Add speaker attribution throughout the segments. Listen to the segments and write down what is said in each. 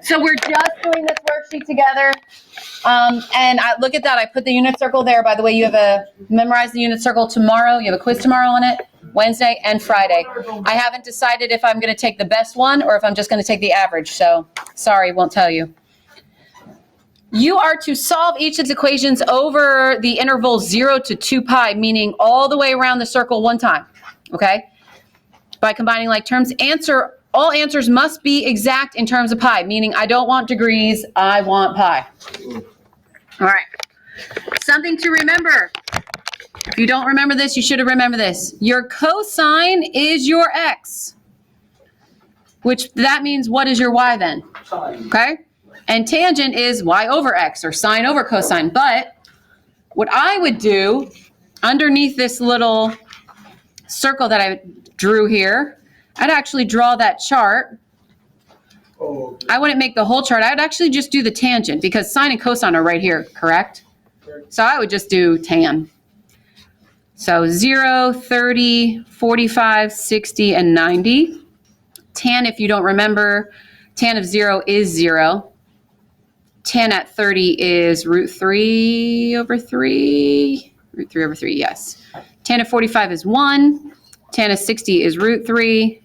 Speaker 1: So we're just doing this worksheet together. And look at that. I put the unit circle there. By the way, you have memorize the unit circle tomorrow. You have a quiz tomorrow on it, Wednesday and Friday. I haven't decided if I'm going to take the best one or if I'm just going to take the average. So sorry, won't tell you. You are to solve each of the equations over the interval 0 to 2 pi, meaning all the way around the circle one time, okay? By combining like terms, all answers must be exact in terms of pi, meaning I don't want degrees, I want pi. All right, something to remember. If you don't remember this, you should have remembered this. Your cosine is your x, which that means what is your y then? Okay? And tangent is y over x, or sine over cosine. But what I would do underneath this little circle that I drew here, I'd actually draw that chart. I wouldn't make the whole chart. I would actually just do the tangent because sine and cosine are right here, correct? So I would just do tan. So 0, 30, 45, 60, and 90. Tan, if you don't remember, tan of 0 is 0. Tan at 30 is root 3 over 3. Root 3 over 3, yes. Tan of 45 is 1. Tan of 60 is root 3.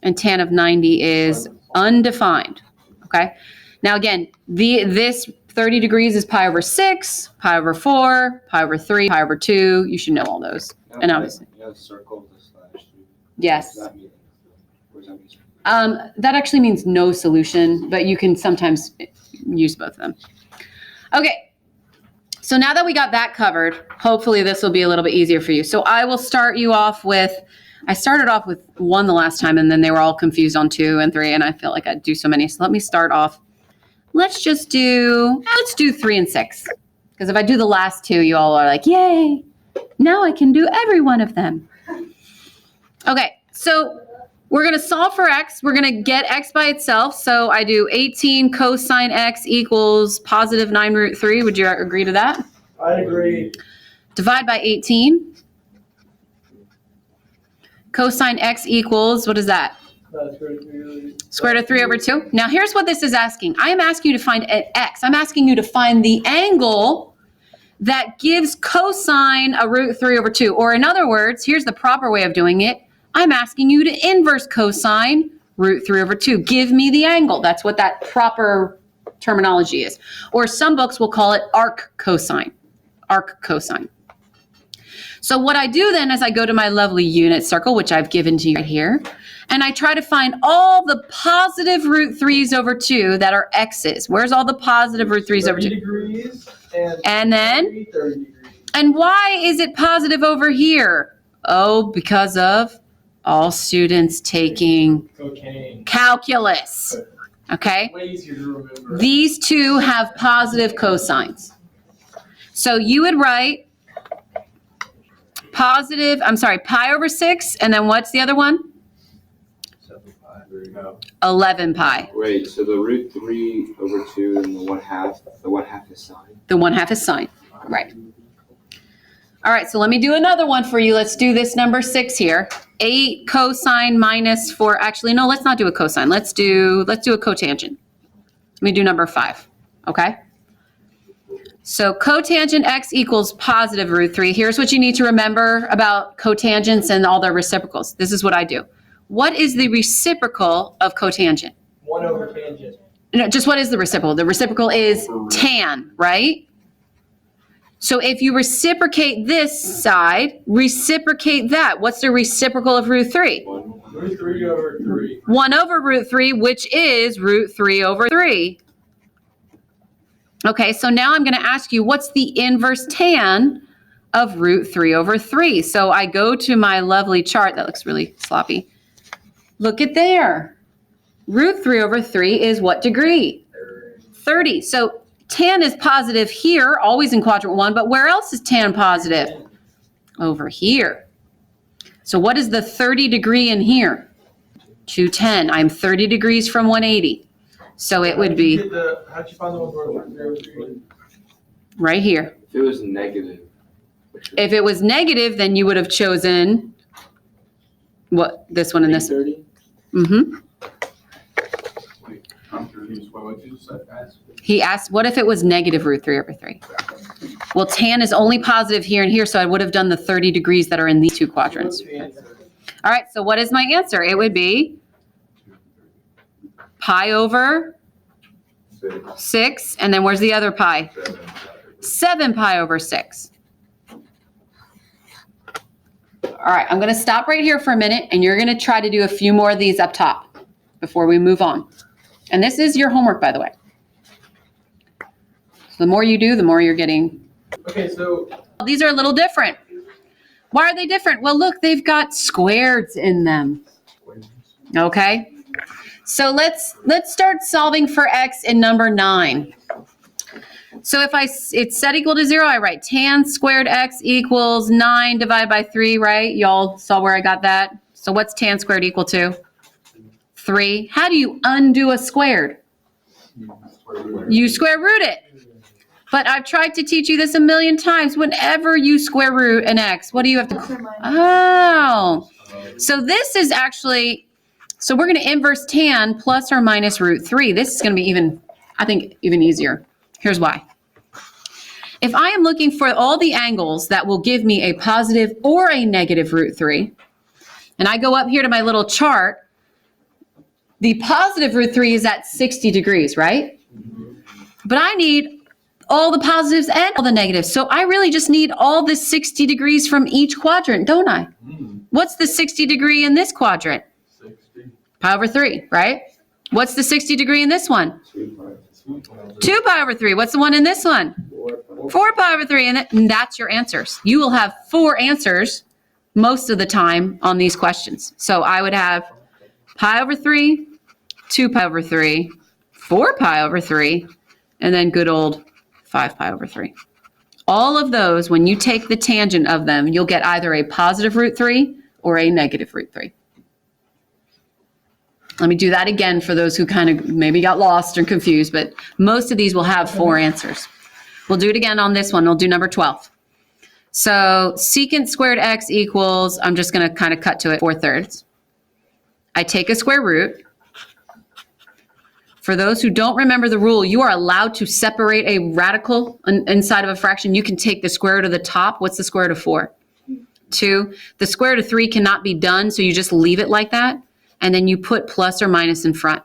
Speaker 1: And tan of 90 is undefined, okay? Now again, this 30 degrees is pi over 6, pi over 4, pi over 3, pi over 2. You should know all those. And obviously.
Speaker 2: Circle the slash.
Speaker 1: Yes.
Speaker 2: What does that mean?
Speaker 1: That actually means no solution, but you can sometimes use both of them. Okay, so now that we got that covered, hopefully this will be a little bit easier for you. So I will start you off with, I started off with 1 the last time, and then they were all confused on 2 and 3, and I felt like I'd do so many. So let me start off. Let's do 3 and 6. Because if I do the last 2, you all are like, yay, now I can do every one of them. Okay, so we're going to solve for x. We're going to get x by itself. So I do 18 cosine x equals positive 9 root 3. Would you agree to that?
Speaker 3: I agree.
Speaker 1: Divide by 18. Cosine x equals, what is that? Square root of 3 over 2. Now here's what this is asking. I am asking you to find x. I'm asking you to find the angle that gives cosine a root 3 over 2. Or in other words, here's the proper way of doing it. I'm asking you to inverse cosine root 3 over 2. Give me the angle. That's what that proper terminology is. Or some books will call it arc cosine. Arc cosine. So what I do then is I go to my lovely unit circle, which I've given to you right here, and I try to find all the positive root 3's over 2 that are x's. Where's all the positive root 3's over 2?
Speaker 3: 30 degrees
Speaker 1: and then?
Speaker 3: 30 degrees.
Speaker 1: And why is it positive over here? Oh, because of all students taking
Speaker 3: Cocaine.
Speaker 1: calculus. Okay?
Speaker 3: Way easier to remember.
Speaker 1: These two have positive cosines. So you would write pi over 6, and then what's the other one?
Speaker 2: 7 pi. There you go.
Speaker 1: 11 pi.
Speaker 2: Wait, so the root 3 over 2 and the 1/2 is sine?
Speaker 1: The 1/2 is sine. Right. All right, so let me do another one for you. Let's do this number 6 here. 8 cosine minus 4. Actually, no, let's not do a cosine. Let's do a cotangent. Let me do number 5, okay? So cotangent x equals positive root 3. Here's what you need to remember about cotangents and all their reciprocals. This is what I do. What is the reciprocal of cotangent?
Speaker 3: 1 over tangent.
Speaker 1: No, just what is the reciprocal? The reciprocal is tan, right? So if you reciprocate this side, reciprocate that. What's the reciprocal of root 3?
Speaker 3: Root 3 over 3.
Speaker 1: 1 over root 3, which is root 3 over 3. Okay, so now I'm going to ask you, what's the inverse tan of root 3 over 3? So I go to my lovely chart. That looks really sloppy. Look at there. Root 3 over 3 is what degree? 30. So tan is positive here, always in quadrant 1, but where else is tan positive? Over here. So what is the 30 degree in here? 210. I'm 30 degrees from 180. So it would be
Speaker 3: How'd you find the one where root 3 over 3?
Speaker 1: right here.
Speaker 2: If it was negative.
Speaker 1: If it was negative, then you would have chosen what, this one and this one.
Speaker 2: 30?
Speaker 1: Mm-hmm.
Speaker 2: Wait, huh?
Speaker 1: He asked, what if it was negative root 3 over 3? Well, tan is only positive here and here, so I would have done the 30 degrees that are in these two quadrants.
Speaker 3: What's the answer?
Speaker 1: All right, so what is my answer? It would be pi over 6, and then where's the other pi? 7 pi over 6. All right, I'm going to stop right here for a minute, and you're going to try to do a few more of these up top before we move on. And this is your homework, by the way. So the more you do, the more you're getting.
Speaker 3: Okay, so
Speaker 1: These are a little different. Why are they different? Well, look, they've got squareds in them. Okay? So let's start solving for x in number 9. So if it's set equal to 0, I write tan squared x equals 9 divided by 3, right? Y'all saw where I got that? So what's tan squared equal to? 3. How do you undo a squared? You square root it. But I've tried to teach you this a million times. Whenever you square root an x, what do you have to? Oh. So this is actually, so we're going to inverse tan plus or minus root 3. This is going to be even, I think, even easier. Here's why. If I am looking for all the angles that will give me a positive or a negative root 3, and I go up here to my little chart, the positive root 3 is at 60 degrees, right? But I need all the positives and all the negatives. So I really just need all the 60 degrees from each quadrant, don't I? What's the 60 degree in this quadrant?
Speaker 4: 60.
Speaker 1: Pi over 3, right? What's the 60 degree in this one? 2 pi over 3. What's the one in this one? 4 pi over 3. And that's your answers. You will have 4 answers most of the time on these questions. So I would have pi over 3, 2 pi over 3, 4 pi over 3, and then good old 5 pi over 3. All of those, when you take the tangent of them, you'll get either a positive root 3 or a negative root 3. Let me do that again for those who kind of maybe got lost or confused, but most of these will have 4 answers. We'll do it again on this one. We'll do number 12. So secant squared x equals, I'm just going to kind of cut to it, 4/3. I take a square root. For those who don't remember the rule, you are allowed to separate a radical inside of a fraction. You can take the square root of the top. What's the square root of 4? 2. The square root of 3 cannot be done, so you just leave it like that. And then you put plus or minus in front.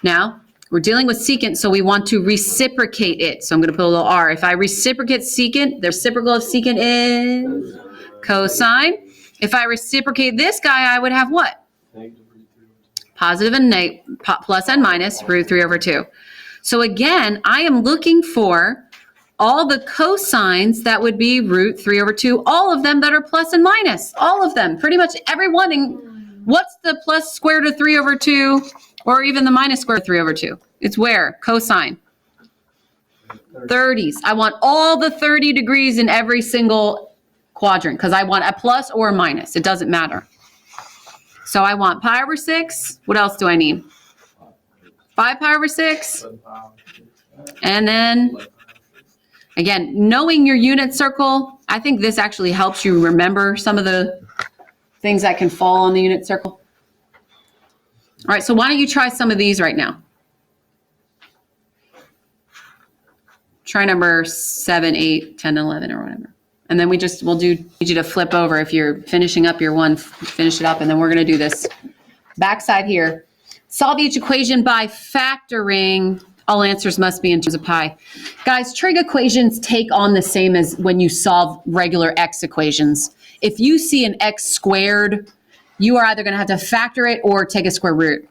Speaker 1: Now, we're dealing with secant, so we want to reciprocate it. So I'm going to put a little r. If I reciprocate secant, the reciprocal of secant is cosine. If I reciprocate this guy, I would have what? Positive and plus and minus root 3 over 2. So again, I am looking for all the cosines that would be root 3 over 2, all of them that are plus and minus, all of them, pretty much everyone. What's the plus square root of 3 over 2 or even the minus square root of 3 over 2? It's where? Cosine. 30s. I want all the 30 degrees in every single quadrant because I want a plus or a minus. It doesn't matter. So I want pi over 6. What else do I need? 5 pi over 6. And then, again, knowing your unit circle, I think this actually helps you remember some of the things that can fall on the unit circle. All right, so why don't you try some of these right now? Try number 7, 8, 10, 11, or whatever. And then need you to flip over if you're finishing up your one, finish it up, and then we're going to do this backside here. Solve each equation by factoring. All answers must be in terms of pi. Guys, trig equations take on the same as when you solve regular x equations. If you see an x squared, you are either going to have to factor it or take a square root.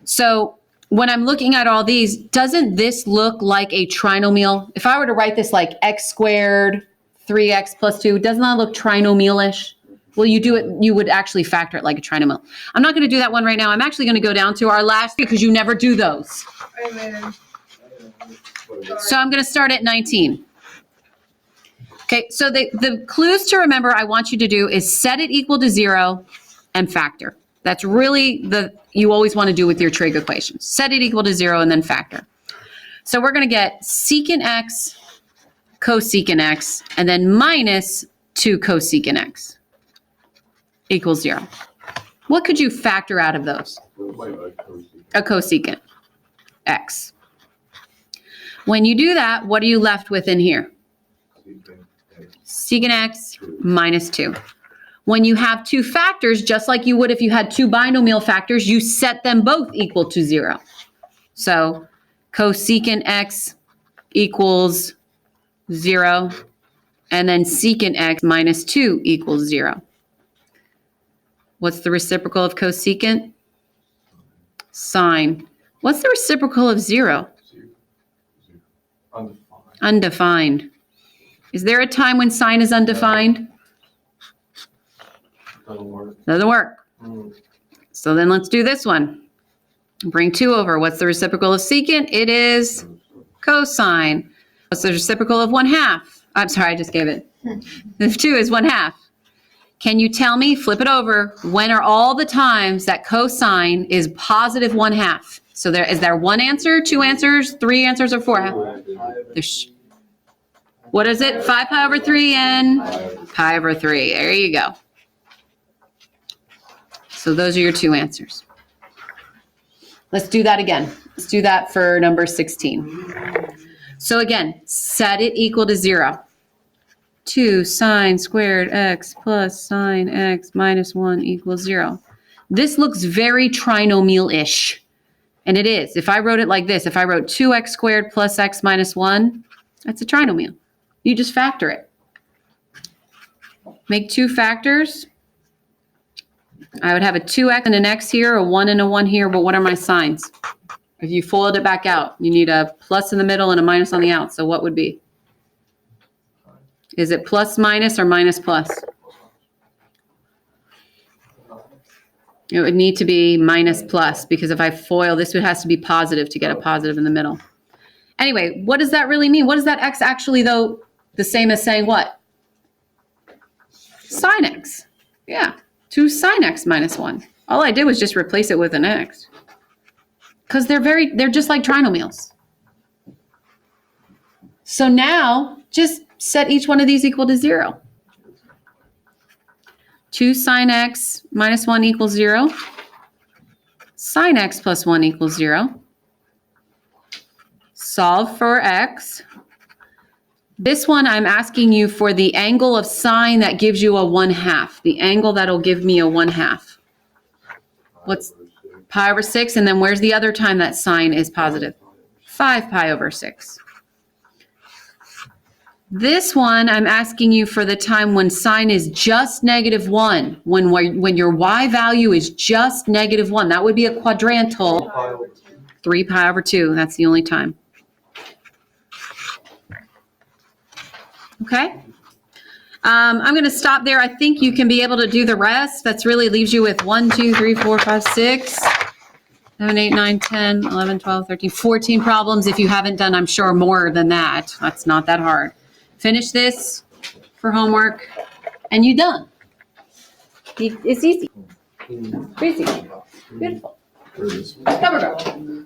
Speaker 1: So when I'm looking at all these, doesn't this look like a trinomial? If I were to write this like x squared, 3x plus 2, doesn't that look trinomial-ish? Well, you would actually factor it like a trinomial. I'm not going to do that one right now. I'm actually going to go down to our last because you never do those.
Speaker 3: Amen.
Speaker 1: So I'm going to start at 19. Okay, so the clues to remember I want you to do is set it equal to 0 and factor. That's really you always want to do with your trig equations. Set it equal to 0 and then factor. So we're going to get secant x, cosecant x, and then minus 2 cosecant x equals 0. What could you factor out of those? a cosecant x. When you do that, what are you left with in here? Secant x minus 2. When you have two factors, just like you would if you had two binomial factors, you set them both equal to 0. So cosecant x equals 0, and then secant x minus 2 equals 0. What's the reciprocal of cosecant? Sine. What's the reciprocal of 0? Undefined. Is there a time when sine is undefined? Doesn't work. So then let's do this one. Bring 2 over. What's the reciprocal of secant? It is cosine. What's the reciprocal of 1/2? I'm sorry, I just gave it. If 2 is 1/2. Can you tell me, flip it over, when are all the times that cosine is positive 1/2? So is there one answer, 2 answers, 3 answers, or 4? What is it? 5 pi over 3 and pi over 3. There you go. So those are your 2 answers. Let's do that again. Let's do that for number 16. So again, set it equal to 0. 2 sine squared x plus sine x minus 1 equals 0. This looks very trinomial-ish. And it is. If I wrote it like this, if I wrote 2x squared plus x minus 1, that's a trinomial. You just factor it. Make 2 factors. I would have a 2x and an x here, a 1 and a 1 here, but what are my signs? If you fold it back out, you need a plus in the middle and a minus on the out. So what would be? Is it plus minus or minus plus? It would need to be minus plus, because if I FOIL, this has to be positive to get a positive in the middle. Anyway, what does that really mean? What is that x actually, though, the same as saying what? Sine x. Yeah, 2 sine x minus 1. All I did was just replace it with an x. Because they're just like trinomials. So now, just set each one of these equal to 0. 2 sine x minus 1 equals 0. Sine x plus 1 equals 0. Solve for x. This one, I'm asking you for the angle of sine that gives you a 1/2. The angle that'll give me a 1/2. What's pi over 6? And then where's the other time that sine is positive? 5 pi over 6. This one, I'm asking you for the time when sine is just -1, when your y value is just -1. That would be a quadrantal. 3 pi over 2, that's the only time. Okay? I'm going to stop there. I think you can be able to do the rest. That really leaves you with 1, 2, 3, 4, 5, 6, 7, 8, 9, 10, 11, 12, 13, 14 problems. If you haven't done, I'm sure, more than that. That's not that hard. Finish this for homework, and you're done. It's easy. Easy. Beautiful. Cover girl.